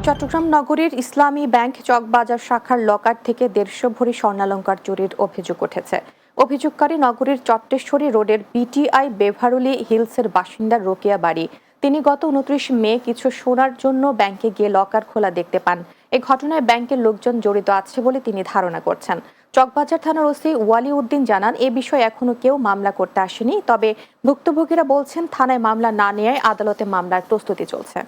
চট্টগ্রাম নগরীর ইসলামী ব্যাংক চকবাজার শাখার লকার থেকে ১৫০ ভরি স্বর্ণালংকার চুরির অভিযোগ উঠেছে। অভিযোগকারী নগরীর চট্টেশ্বরী রোডের বিটিআই বেভারলি হিলসের বাসিন্দা রোকেয়া বাড়ি। তিনি গত ২৯ মে কিছু সোনার জন্য ব্যাংকে গিয়ে লকার খোলা দেখতে পান। এই ঘটনায় ব্যাংকের লোকজন জড়িত আছে বলে তিনি ধারণা করছেন। চকবাজার থানার ওসি ওয়ালি উদ্দিন জানান, এ বিষয়ে এখনো কেউ মামলা করতে আসেনি। তবে ভুক্তভোগীরা বলছেন, থানায় মামলা না নেওয়ায় আদালতে মামলার প্রস্তুতি চলছে।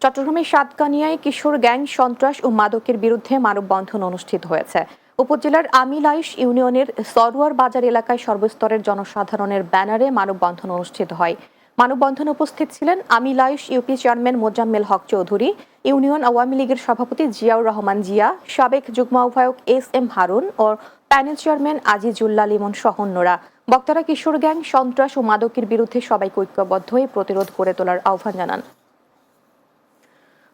চট্টগ্রামের সাতকানিয়ায় কিশোর গ্যাং সন্ত্রাস ও মাদকের বিরুদ্ধে মানববন্ধন অনুষ্ঠিত হয়েছে। উপজেলার আমিলাইশ ইউনিয়নের সরোয়ার বাজার এলাকায় সর্বস্তরের জনসাধারণের ব্যানারে মানববন্ধন অনুষ্ঠিত হয়। মানববন্ধনে উপস্থিত ছিলেন Amilaish UP chairman Mozammel Haque Chowdhury, union Awami লীগের সভাপতি জিয়াউর রহমান জিয়া, সাবেক যুগ্ম আহ্বায়ক এস.এম. হারুন ও প্যানেল চেয়ারম্যান আজিজুল্লাহ লিমন সহ অন্যরা। বক্তারা কিশোর গ্যাং সন্ত্রাস ও মাদকের বিরুদ্ধে সবাইকে ঐক্যবদ্ধ হয়ে প্রতিরোধ গড়ে তোলার আহ্বান জানান।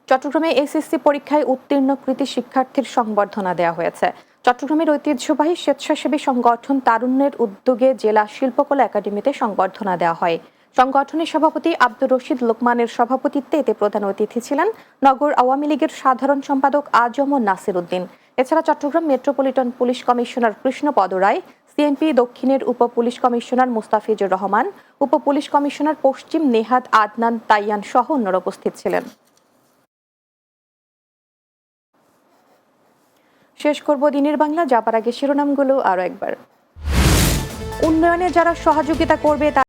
চট্টগ্রামে এসএসসি পরীক্ষায় উত্তীর্ণ কৃতী শিক্ষার্থীর সংবর্ধনা দেওয়া হয়েছে। চট্টগ্রামের ঐতিহ্যবাহী স্বেচ্ছাসেবী সংগঠন তারুণ্যের উদ্যোগে জেলা শিল্পকলা একাডেমিতে সংবর্ধনা দেওয়া হয়। সংগঠনের সভাপতি আব্দুর রশিদ লোকমানের সভাপতিত্বে এতে প্রধান অতিথি ছিলেন নগর আওয়ামী লীগের সাধারণ সম্পাদক আজম নাসির উদ্দিন। এছাড়া Chittagong metropolitan police commissioner Krishnapada Roy, CMP দক্ষিণের উপ পুলিশ কমিশনার মুস্তাফিজুর রহমান, উপ পুলিশ কমিশনার পশ্চিম নেহাত আদনান তাইয়ান সহ অন্যরা উপস্থিত ছিলেন। শেষ করব দিনের বাংলা, যাবার আগে শিরোনামগুলো আরো একবার। উন্নয়নে যারা সহযোগিতা করবে